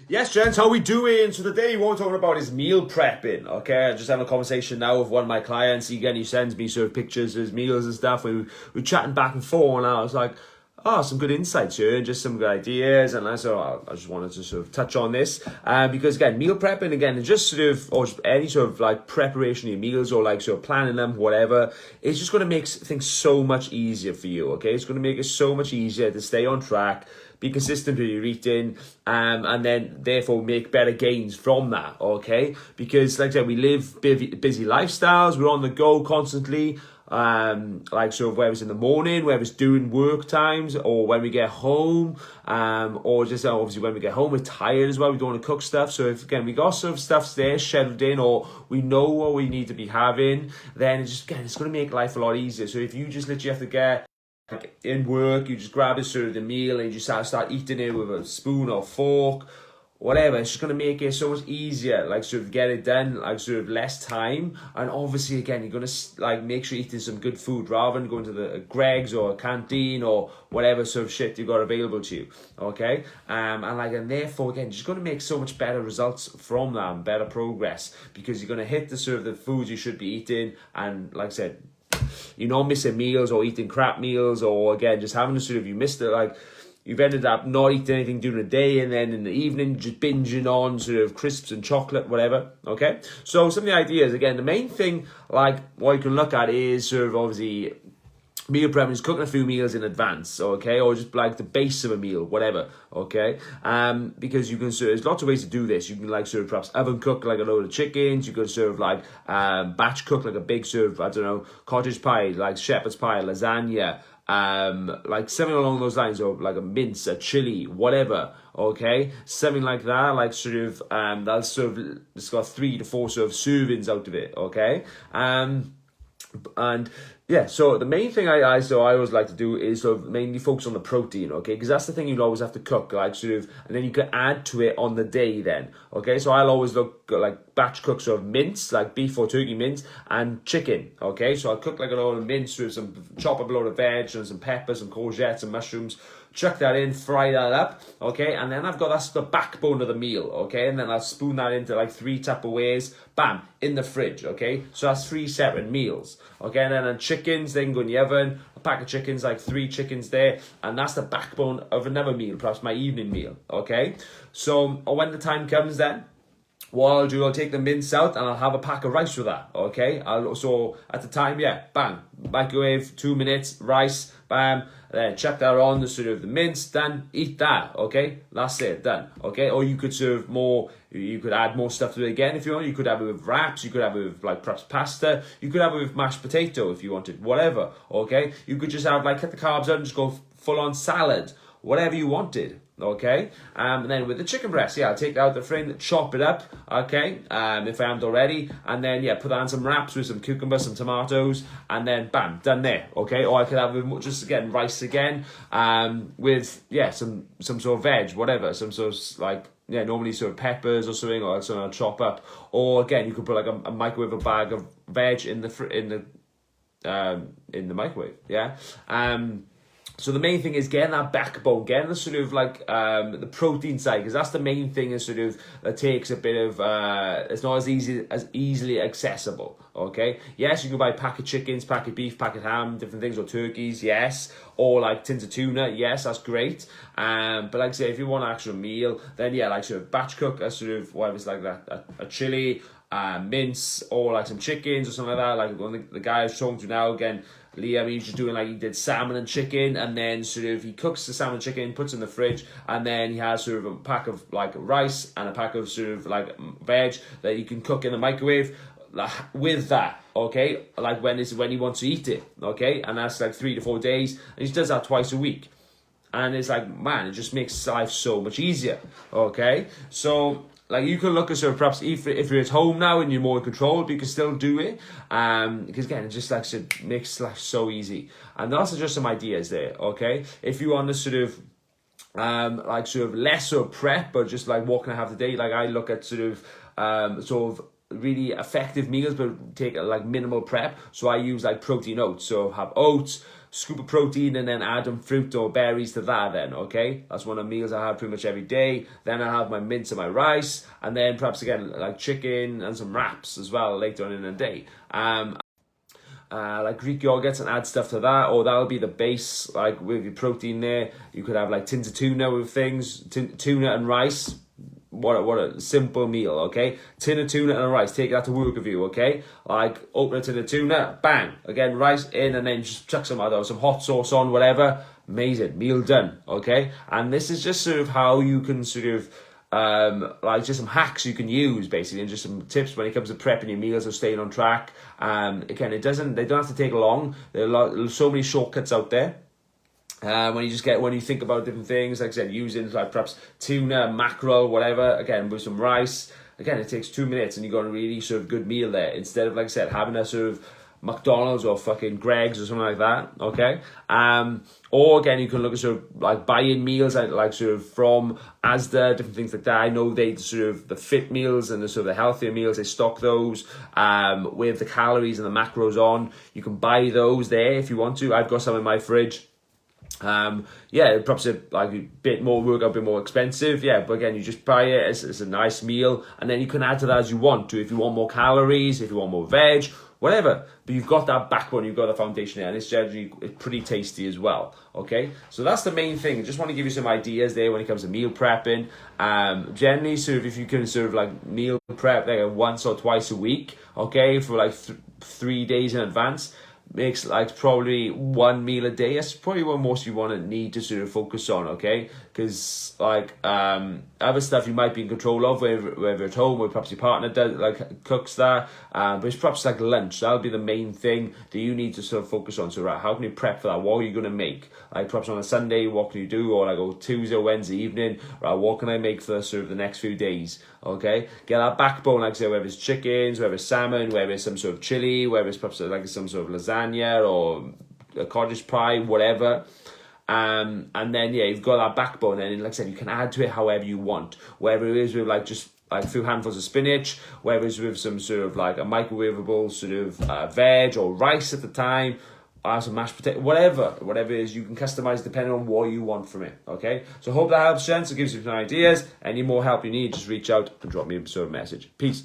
Yes, gents, how we doing? So today what we're talking about is meal prepping, okay? I just having a conversation now with one of my clients. He sends me sort of pictures of his meals and stuff. We're chatting back and forth, and I was like, oh, some good insights here and just some good ideas. And I just wanted to sort of touch on this because, again, meal prepping, again, is just sort of, or just any sort of like preparation of your meals or like sort of planning them, whatever. It's just going to make things so much easier for you, okay? It's going to make it so much easier to stay on track, be consistent with your eating, and then therefore make better gains from that, okay? Because like I said, we live busy lifestyles, we're on the go constantly, like sort of whether it's in the morning, whether it's doing work times, or when we get home, or just obviously when we get home, we're tired as well, we don't want to cook stuff. So if, again, we got sort of stuff there scheduled in, or we know what we need to be having, then it's going to make life a lot easier. So if you just literally have to get like in work, you just grab a sort of the meal and you just start eating it with a spoon or fork, whatever. It's just going to make it so much easier, like sort of get it done, like sort of less time. And obviously, again, you're going to like make sure you're eating some good food rather than going to the Greg's or a canteen or whatever sort of shit you've got available to you, okay? And therefore, again, you're just going to make so much better results from that and better progress because you're going to hit the sort of the foods you should be eating. And like I said, you're not missing meals or eating crap meals, or again, just having to sort of, you missed it, like you've ended up not eating anything during the day and then in the evening just binging on sort of crisps and chocolate, whatever, okay? So some of the ideas, again, the main thing, like what you can look at is sort of obviously meal prepping is cooking a few meals in advance, okay, or just like the base of a meal, whatever, okay, because you can sort of, there's lots of ways to do this. You can like sort of perhaps oven cook like a load of chickens. You could sort of like batch cook like a big sort of, I don't know, cottage pie, like shepherd's pie, lasagna, like something along those lines, or like a mince, a chili, whatever, okay, something like that, like sort of that's sort of, it's got 3 to 4 sort of servings out of it, okay, and yeah, so the main thing I always like to do is sort of mainly focus on the protein, okay? Because that's the thing you'll always have to cook, like sort of, and then you can add to it on the day then, okay? So I'll always look like batch cook sort of mince, like beef or turkey mince, and chicken, okay? So I'll cook like a load of mince with chop up a load of veg and some peppers, some courgettes and mushrooms, chuck that in, fry that up, okay? And then that's the backbone of the meal, okay? And then I'll spoon that into like 3 Tupperwares, bam, in the fridge, okay? So that's 3 separate meals, okay? And then chickens, they can go in the oven, a pack of chickens, like 3 chickens there, and that's the backbone of another meal, perhaps my evening meal, okay? So when the time comes then, what I'll do, I'll take the mince out and I'll have a pack of rice with that, okay? So at the time, yeah, bang, microwave, 2 minutes, rice, bam, then chuck that on, the sort of the mince, done, eat that, okay? That's it, done, okay? Or you could serve more, you could add more stuff to it again if you want. You could have it with wraps, you could have it with like perhaps pasta, you could have it with mashed potato if you wanted, whatever, okay? You could just have like, cut the carbs out and just go full on salad, whatever you wanted, okay? And then with the chicken breast, yeah, I'll take that out the frame, chop it up, okay, if I haven't already, and then, yeah, put that on some wraps with some cucumber, some tomatoes, and then, bam, done there, okay? Or I could have with just, again, rice again, with, yeah, some sort of veg, whatever, some sort of, like, yeah, normally sort of peppers or something, or something I'll chop up, or, again, you could put, like, a microwave, a bag of veg in the microwave, yeah? So the main thing is getting that backbone, getting the sort of like the protein side, because that's the main thing is sort of that takes a bit of it's not as easily accessible. Okay, yes, you can buy packet chickens, packet beef, packet ham, different things, or turkeys, yes, or like tins of tuna, yes, that's great. But like I say, if you want an actual meal, then yeah, like sort of batch cook a sort of whatever it's like that, a chili, mince, or like some chickens or something like that. Like one of the guy I was talking to now, again, Liam, he's just doing like, he did salmon and chicken, and then sort of he cooks the salmon and chicken, puts it in the fridge, and then he has sort of a pack of like rice and a pack of sort of like veg that you can cook in the microwave with that, okay, like when he wants to eat it, okay, and that's like 3 to 4 days, and he does that twice a week, and it's like, man, it just makes life so much easier, okay? So like you can look at sort of perhaps if you're at home now and you're more in control, you can still do it. Because again, it just like it makes life so easy. And those are just some ideas there, okay? If you want to sort of like sort of less sort of prep, but just like what can I have today? Like I look at sort of really effective meals, but take like minimal prep. So I use like protein oats. So have oats, scoop of protein and then add some fruit or berries to that then, okay? That's one of the meals I have pretty much every day. Then I have my mince and my rice, and then perhaps again like chicken and some wraps as well later on in the day. Like Greek yogurts and add stuff to that, or that'll be the base, like with your protein there. You could have like tins of tuna with things, tuna and rice. What a simple meal, okay? Tin of tuna and rice, take that to work with you, okay? Like, open a tin of tuna, bang, again, rice in, and then just chuck some hot sauce on, whatever. Amazing, meal done, okay? And this is just sort of how you can sort of, like just some hacks you can use basically, and just some tips when it comes to prepping your meals or staying on track. Again, they don't have to take long. There are so many shortcuts out there. When you think about different things, like I said, using like perhaps tuna, mackerel, whatever, again with some rice, again it takes 2 minutes and you got a really sort of good meal there, instead of, like I said, having a sort of McDonald's or fucking Greg's or something like that, okay? Or again, you can look at sort of like buying meals like sort of from Asda, different things like that. I know they sort of the fit meals and the sort of the healthier meals, they stock those with the calories and the macros on. You can buy those there if you want to. I've got some in my fridge. Perhaps like a bit more work, a bit more expensive, but again, you just buy it, it's a nice meal, and then you can add to that as you want to, if you want more calories, if you want more veg, whatever, but you've got that backbone, you've got the foundation there, and it's generally pretty tasty as well, okay? So that's the main thing. I just want to give you some ideas there when it comes to meal prepping. Generally, sort of, if you can sort of like meal prep like once or twice a week, okay, for like 3 days in advance, makes like probably one meal a day. That's probably what most of you want to need to sort of focus on, okay? Because like other stuff you might be in control of, whether at home or perhaps your partner does like cooks that, but it's perhaps like lunch. That'll be the main thing that you need to sort of focus on. So right, how can you prep for that? What are you going to make? Like perhaps on a Sunday, what can you do? Or like a Tuesday or Wednesday evening, right, what can I make for sort of the next few days? Okay, get that backbone, like I say, whether it's chickens, whether it's salmon, whether it's some sort of chili, whether it's perhaps like some sort of lasagna or a cottage pie, whatever. And then you've got that backbone, and like I said, you can add to it however you want, whether it is with like just like a few handfuls of spinach, whether it's with some sort of like a microwavable sort of veg or rice at the time, or some mashed potato, whatever it is, you can customize depending on what you want from it, okay? So hope that helps, gents. It gives you some ideas. Any more help you need, just reach out and drop me a sort of message. Peace.